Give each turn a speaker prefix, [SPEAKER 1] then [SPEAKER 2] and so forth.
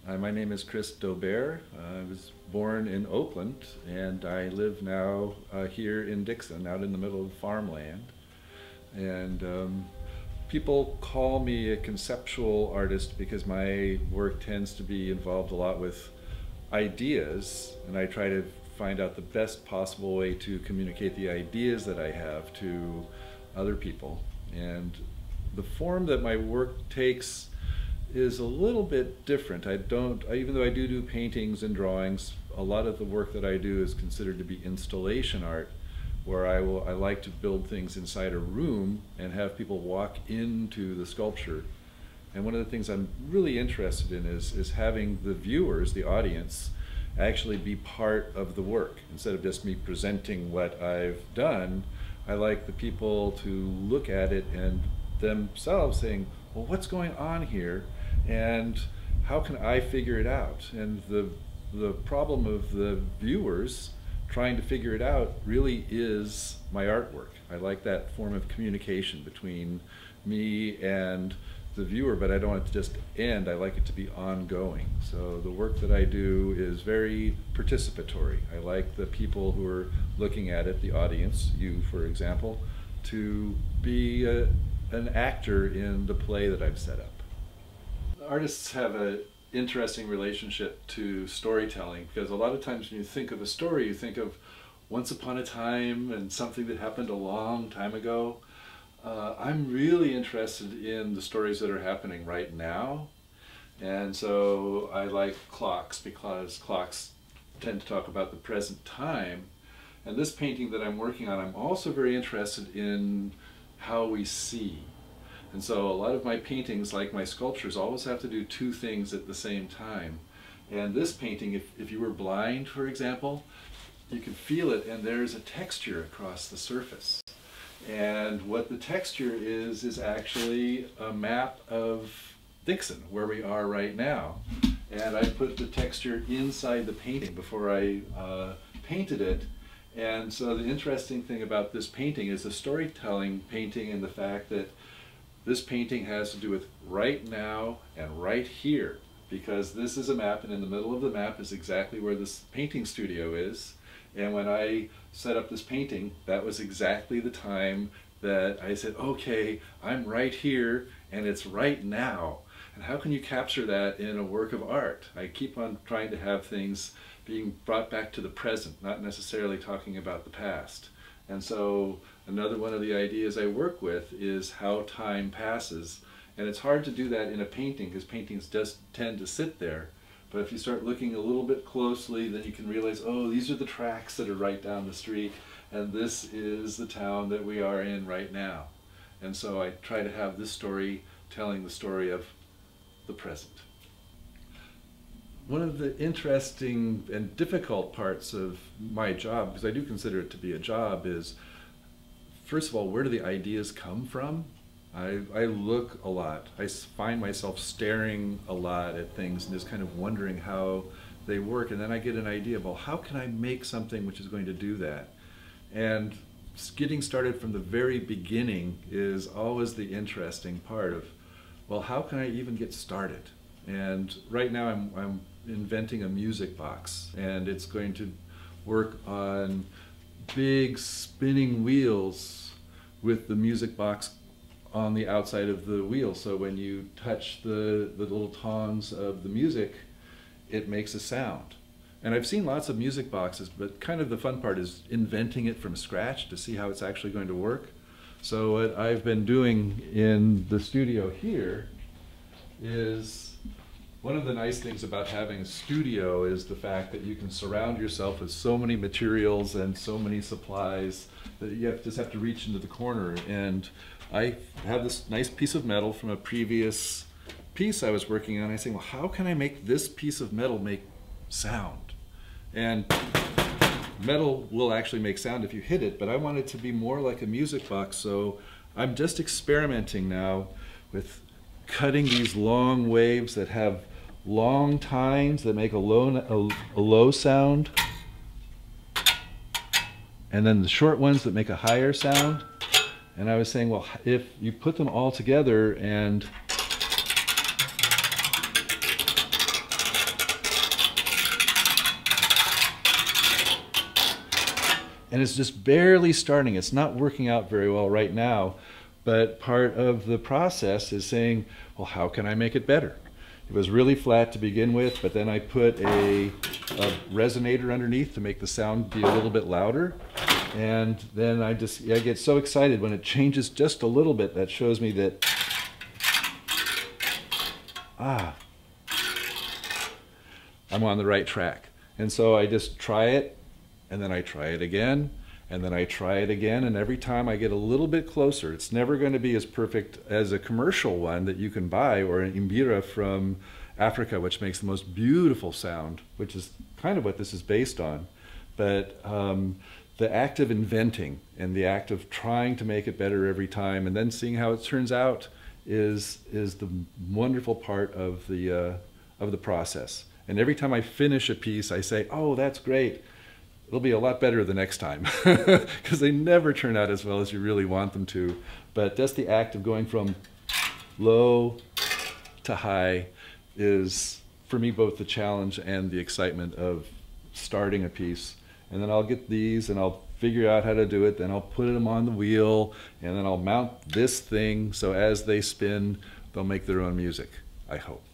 [SPEAKER 1] My name is Chris Daubert. I was born in Oakland, and I live now here in Dixon, out in the middle of farmland. And people call me a conceptual artist because my work tends to be involved a lot with ideas, and I try to find out the best possible way to communicate the ideas that I have to other people. And the form that my work takes is a little bit different. Even though I do paintings and drawings, a lot of the work that I do is considered to be installation art, where I like to build things inside a room and have people walk into the sculpture. And one of the things I'm really interested in is having the viewers, the audience, actually be part of the work. Instead of just me presenting what I've done, I like the people to look at it and themselves saying, well, what's going on here? And how can I figure it out? And the problem of the viewers trying to figure it out really is my artwork. I like that form of communication between me and the viewer, but I don't want it to just end. I like it to be ongoing. So the work that I do is very participatory. I like the people who are looking at it, the audience, you for example, to be an actor in the play that I've set up. Artists have an interesting relationship to storytelling, because a lot of times when you think of a story, you think of once upon a time and something that happened a long time ago. I'm really interested in the stories that are happening right now, and so I like clocks because clocks tend to talk about the present time. And this painting that I'm working on, I'm also very interested in how we see. And so a lot of my paintings, like my sculptures, always have to do two things at the same time. And this painting, if you were blind, for example, you could feel it, and there's a texture across the surface. And what the texture is actually a map of Dixon, where we are right now. And I put the texture inside the painting before I painted it. And so the interesting thing about this painting is the storytelling painting, and the fact that this painting has to do with right now and right here, because this is a map, and in the middle of the map is exactly where this painting studio is. And when I set up this painting, that was exactly the time that I said, okay, I'm right here and it's right now. And how can you capture that in a work of art? I keep on trying to have things being brought back to the present, not necessarily talking about the past. And so another one of the ideas I work with is how time passes. And it's hard to do that in a painting, because paintings just tend to sit there. But if you start looking a little bit closely, then you can realize, oh, these are the tracks that are right down the street, and this is the town that we are in right now. And so I try to have this story telling the story of the present. One of the interesting and difficult parts of my job, because I do consider it to be a job, is, first of all, where do the ideas come from? I look a lot. I find myself staring a lot at things and just kind of wondering how they work, and then I get an idea of, well, how can I make something which is going to do that? And getting started from the very beginning is always the interesting part of, well, how can I even get started? And right now I'm inventing a music box, and it's going to work on big spinning wheels with the music box on the outside of the wheel. So when you touch the little tongs of the music, it makes a sound. And I've seen lots of music boxes, but kind of the fun part is inventing it from scratch to see how it's actually going to work. So what I've been doing in the studio here is, one of the nice things about having a studio is the fact that you can surround yourself with so many materials and so many supplies that you just have to reach into the corner. And I have this nice piece of metal from a previous piece I was working on. I say, well, how can I make this piece of metal make sound? And metal will actually make sound if you hit it, but I want it to be more like a music box. So I'm just experimenting now with cutting these long waves that have long tines that make a low sound, and then the short ones that make a higher sound. And I was saying, well, if you put them all together and and it's just barely starting. It's not working out very well right now, but part of the process is saying, well, how can I make it better? It was really flat to begin with, but then I put a resonator underneath to make the sound be a little bit louder. And then I get so excited when it changes just a little bit. That shows me that, I'm on the right track. And so I just try it, and then I try it again, and then I try it again, and every time I get a little bit closer. It's never going to be as perfect as a commercial one that you can buy, or an imbira from Africa, which makes the most beautiful sound, which is kind of what this is based on. But the act of inventing and the act of trying to make it better every time, and then seeing how it turns out, is the wonderful part of the process. And every time I finish a piece, I say, oh, that's great. It'll be a lot better the next time, because they never turn out as well as you really want them to. But just the act of going from low to high is, for me, both the challenge and the excitement of starting a piece. And then I'll get these and I'll figure out how to do it. Then I'll put them on the wheel, and then I'll mount this thing so as they spin, they'll make their own music, I hope.